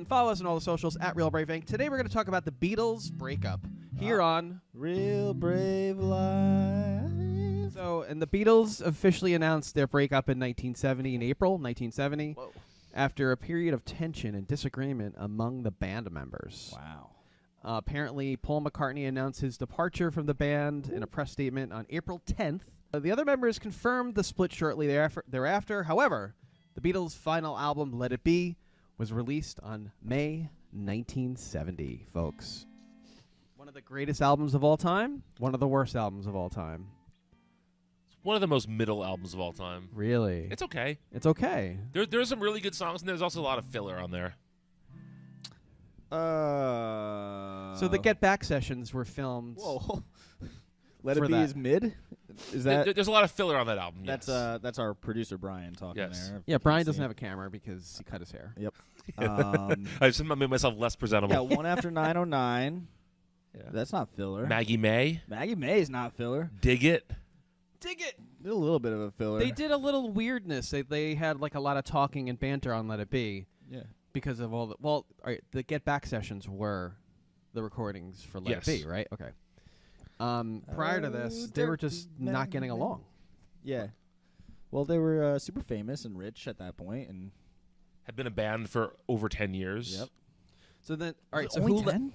Follow us on all the socials at Real Brave Inc. Today we're going to talk about the Beatles breakup here on Real Brave Life. And the Beatles officially announced their breakup in 1970, in April 1970, Whoa. after a period of tension and disagreement among the band members. Wow. Apparently, Paul McCartney announced his departure from the band in a press statement on April 10th. The other members confirmed the split shortly thereafter. However, the Beatles' final album, Let It Be, was released on May 1970, folks. One of the greatest albums of all time, one of the worst albums of all time. One of the most middle albums of all time. Really? It's okay. It's okay. There's some really good songs, and there's also a lot of filler on there. So the Get Back sessions were filmed. Whoa. Let It For Be that. is mid? Is that... There's a lot of filler on that album, yes. That's our producer, Brian, talking Yes. there. Yeah, Brian doesn't have a camera because he cut his hair. Yep. I just made myself less presentable. Yeah, One After 909. Yeah. That's not filler. Maggie May. Maggie May is not filler. Dig It. Dig it! Did a little bit of a filler. They did a little weirdness. They had like a lot of talking and banter on Let It Be Yeah. because of all the... Well, all right, the Get Back sessions were the recordings for Let Yes. It Be, right? Okay. Prior to this, they were just not getting along. Yeah. Well, they were super famous and rich at that point, and Had been a band for over 10 years. Yep. So then, all right, so only who... 10?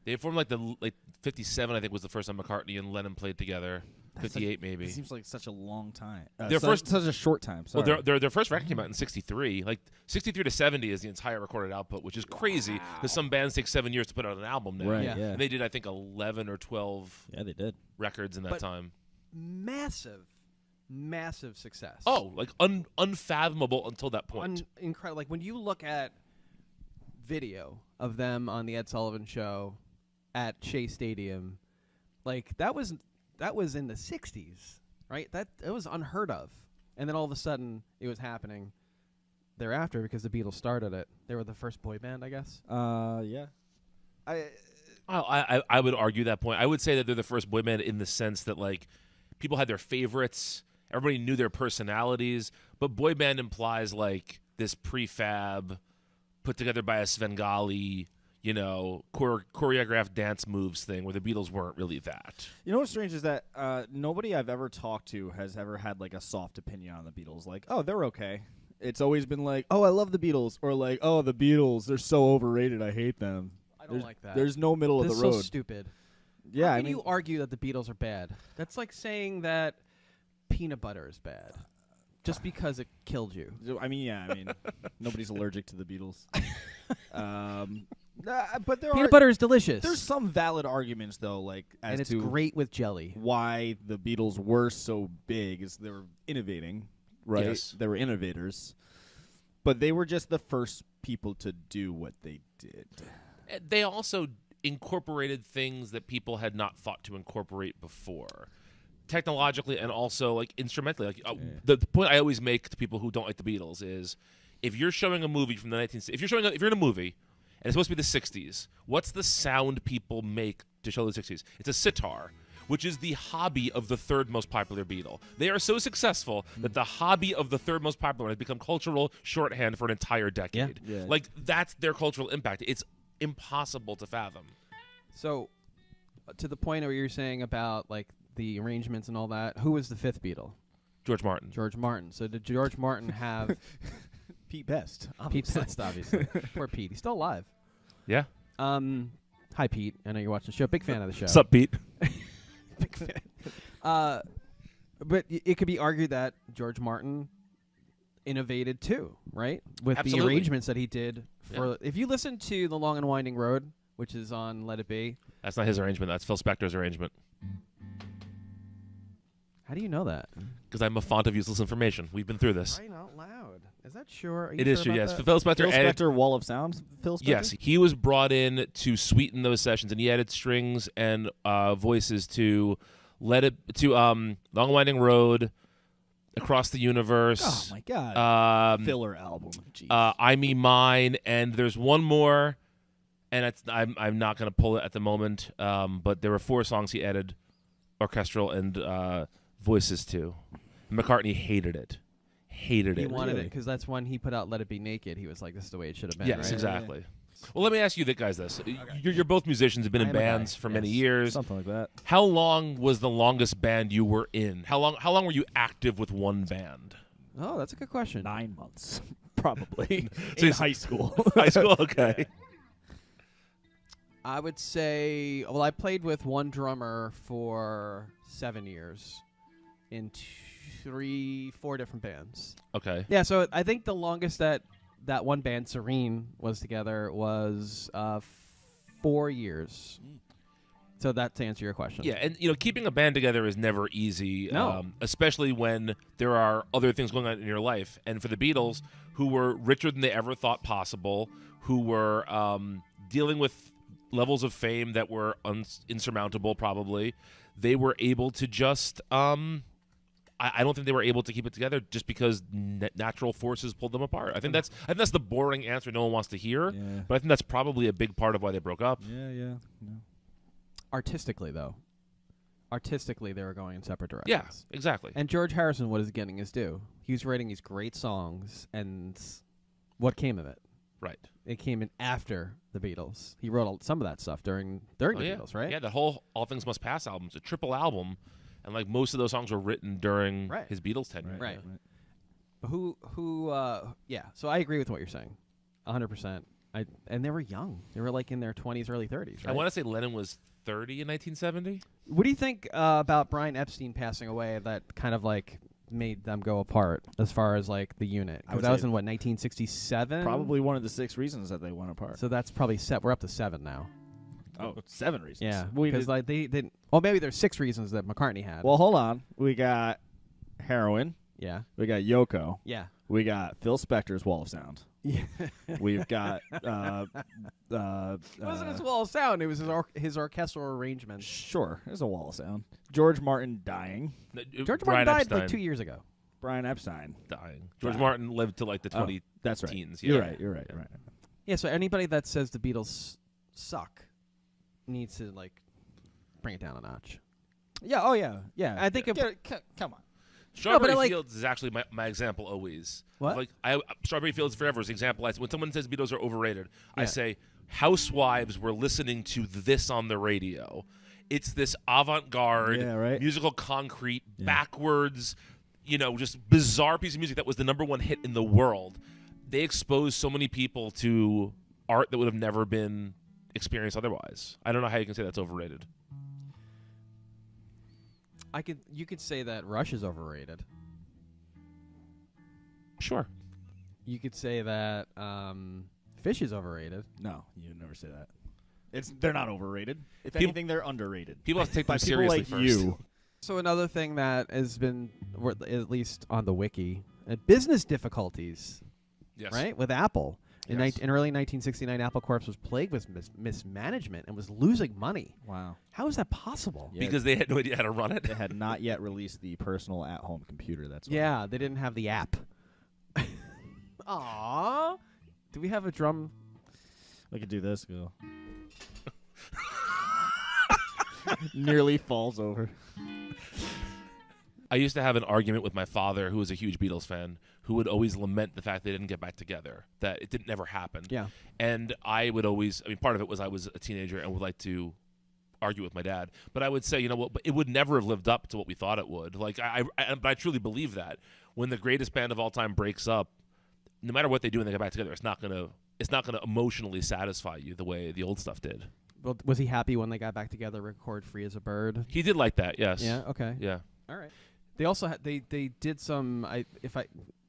They formed like 57, I think, was the first time McCartney and Lennon played together. 58 maybe. It seems like such a long time. Their first- such a short time. Sorry. Well, their first record came out in 63. Like 63 to 70 is the entire recorded output, which is crazy because some bands take 7 years to put out an album now. Right, Yeah. yeah. And they did, I think, 11 or 12 Yeah, they did. records in that But- time. massive success. Oh, like unfathomable until that point. Incredible. Like when you look at video of them on the Ed Sullivan Show at Shea Stadium, like that was in the 60s, right? It was unheard of. And then all of a sudden it was happening thereafter because the Beatles started it. They were the first boy band, I guess. Yeah. I would argue that point. I would say that they're the first boy band in the sense that like people had their favorites, everybody knew their personalities, but boy band implies like this prefab put together by a Svengali, choreographed dance moves thing where the Beatles weren't really that. You know what's strange is that nobody I've ever talked to has ever had like a soft opinion on the Beatles. Like, oh, they're okay. It's always been like, oh, I love the Beatles, or like, oh, the Beatles, they're so overrated, I hate them. I don't like that. There's no middle This of is the so road. stupid. Yeah, How I can mean, you argue that the Beatles are bad? That's like saying that peanut butter is bad just because it killed you. nobody's allergic to the Beatles. But Peanut butter is delicious. There's some valid arguments though, like as and it's to great with jelly. why the Beatles were so big is they were innovating, right? Yes. They were innovators, but they were just the first people to do what they did. They also incorporated things that people had not thought to incorporate before, technologically and also like instrumentally. Like the point I always make to people who don't like the Beatles is, if you're showing a movie from the if you're in a movie and it's supposed to be the 60s, what's the sound people make to show the 60s? It's a sitar, which is the hobby of the third most popular Beatle. They are so successful that the hobby of the third most popular has become cultural shorthand for an entire decade. Yeah. Like that's their cultural impact. It's impossible to fathom. So, to the point where you're saying about like the arrangements and all that, who was the fifth Beatle? George Martin. George Martin. So did George Martin have Pete Best. Pete Best? Obviously, poor Pete. He's still alive. Yeah. Hi Pete. I know you're watching the show. Big fan of the show. Sup, Pete? Big fan. But it could be argued that George Martin innovated too, right? With Absolutely. the arrangements that he did for. If you listen to The Long and Winding Road, which is on Let It Be. That's not his arrangement. That's Phil Spector's arrangement. How do you know that? Because I'm a font of useless information. We've been through this. Right out loud. Is that sure? Are you It is sure true, about yes. that? Phil Spector Phil added, Spector, Wall of Sound. Phil Spector? yes, he was brought in to sweeten those sessions, and he added strings and voices to Long Winding Road, Across the Universe. Oh my God. Filler album. Jeez. I Me Mine, and there's one more, and I'm not going to pull it at the moment, but there were 4 songs he added orchestral and voices to. McCartney hated it. hated He it. wanted Really? it because that's when he put out "Let It Be Naked." He was like, "This is the way it should have been." Yes, right? exactly. Well, let me ask you this. You're both musicians, have been I in am a guy, bands for many yes. years. Something like that. How long was the longest band you were in? How long were you active with one band? Oh, that's a good question. 9 months, probably. So in it's- high school. High school, okay. I would say, well, I played with one drummer for 7 years in 4 different bands. Okay. Yeah, so I think the longest that one band, Serene, was together was 4 years. So that to answer your question. Yeah, and keeping a band together is never easy, No. especially when there are other things going on in your life. And for the Beatles, who were richer than they ever thought possible, who were dealing with levels of fame that were insurmountable, probably, they were able to just. I don't think they were able to keep it together just because natural forces pulled them apart. I think that's the boring answer no one wants to hear, Yeah. but I think that's probably a big part of why they broke up. Yeah. Artistically, though. Artistically, they were going in separate directions. Yeah, exactly. And George Harrison was getting his due. He was writing these great songs, and what came of it? Right. It came in after the Beatles. He wrote some of that stuff during the Beatles, right? Yeah, the whole All Things Must Pass album's a triple album, and like most of those songs were written during Right. his Beatles tenure. Right. But yeah. So I agree with what you're saying, 100%. And they were young. They were like in their 20s, early 30s, right? I want to say Lennon was 30 in 1970. What do you think about Brian Epstein passing away that kind of like made them go apart as far as like the unit? I Because would that was say in what, 1967? Probably one of the 6 reasons that they went apart. So that's probably we're up to 7 now. Oh, 7 reasons. Yeah, We because did- like they didn't. Well, maybe there's 6 reasons that McCartney had. well, hold on. We got heroin. yeah, We got Yoko. yeah, We got Phil Spector's Wall of Sound. yeah. We've got It wasn't his wall of sound. It was his orchestral arrangements. sure, there's a Wall of Sound. George Martin dying. George Brian Martin died like Epstein 2 years ago. Brian Epstein. dying. George Dying. Martin lived to like the 20 That's right. teens. You're yeah. right. You're right. Yeah. Right. Yeah. So anybody that says the Beatles suck needs to like bring it down a notch. Yeah. Oh yeah. Yeah. I think come on. Strawberry like- Fields is actually my example always. What? Like Strawberry Fields Forever is the example. When someone says Beatles are overrated, I Yeah. say housewives were listening to this on the radio. It's this avant-garde, Yeah, right. musical concrete, Yeah. backwards, just bizarre piece of music that was the #1 hit in the world. They exposed so many people to art that would have never been experienced otherwise. I don't know how you can say that's overrated. You could say that Rush is overrated. Sure. You could say that Fish is overrated. No, you never say that. They're not overrated. If People- anything, they're underrated. People have to take By them people seriously like first. you. So another thing that has been, or at least on the wiki, business difficulties, Yes. right, with Apple. In, Yes. in early 1969, Apple Corp was plagued with mismanagement and was losing money. Wow. How is that possible? Yeah. Because they had no idea how to run it. They had not yet released the personal at-home computer. That's why. Yeah, they didn't have the app. Aww. Do we have a drum? We could do this. Go. Nearly falls over. I used to have an argument with my father, who was a huge Beatles fan, who would always lament the fact they didn't get back together, that it didn't never happen. Yeah. And I would always, part of it was I was a teenager and would like to argue with my dad, but I would say, but it would never have lived up to what we thought it would. Like but I truly believe that when the greatest band of all time breaks up, no matter what they do when they get back together, it's not gonna emotionally satisfy you the way the old stuff did. Well, was he happy when they got back together, record Free as a Bird? He did like that, yes. Yeah, okay. Yeah. All right. They also they did some. I'm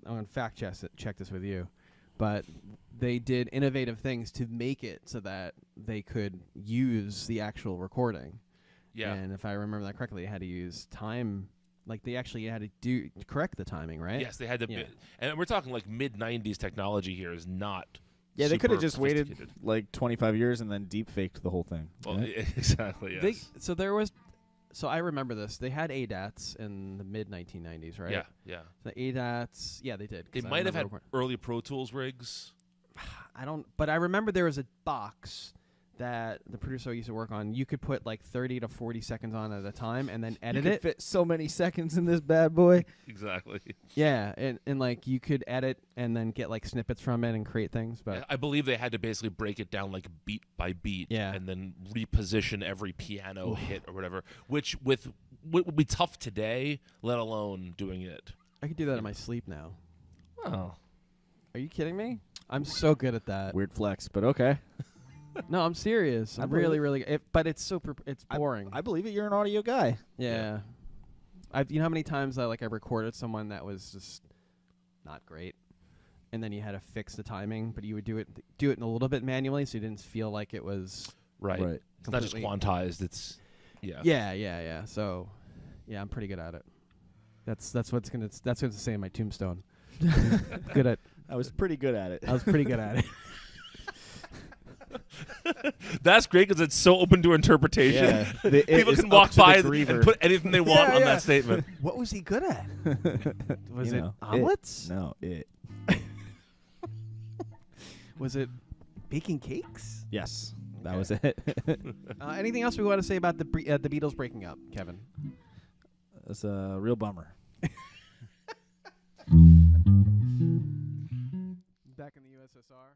gonna fact check this with you, but they did innovative things to make it so that they could use the actual recording. Yeah. And if I remember that correctly, they had to use time. Like they actually had to correct the timing, right? Yes, they had to. Yeah. And we're talking like mid-'90s technology here is not. Yeah, they could have super just waited sophisticated. like 25 years and then deep faked the whole thing. Well, right? exactly. Yes. So I remember this. They had ADATs in the mid 1990s, right? Yeah. Yeah. The ADATs, yeah, they did. 'cause They I might have had remember early Pro Tools rigs. but I remember there was a box that the producer I used to work on, you could put like 30 to 40 seconds on at a time and then edit you could it. fit so many seconds in this bad boy. Exactly. Yeah, and like you could edit and then get like snippets from it and create things. But I believe they had to basically break it down like beat by beat, Yeah. and then reposition every piano hit or whatever, which would be tough today, let alone doing it. I could do that in my sleep now. Oh. Are you kidding me? I'm so good at that. Weird flex, but okay. No, I'm serious. I I'm believe really, it. really. But it's super. It's boring. I believe it. You're an audio guy. Yeah. You know how many times I recorded someone that was just not great, and then you had to fix the timing, but you would do it in a little bit manually, so you didn't feel like it was Right. It's not just completely- quantized. It's Yeah. So, yeah, I'm pretty good at it. That's what's gonna say in my tombstone. Good at. I was pretty good at it. I was pretty good at it. That's great because it's so open to interpretation. Yeah. The it People is can walk up to the by and griever. put anything they want Yeah, on yeah. that statement. What was he good at? Was You it know, omelets? No, it. Was it baking cakes? Yes, that Okay. was it. Anything else we want to say about the Beatles breaking up, Kevin? That's a real bummer. Back in the USSR.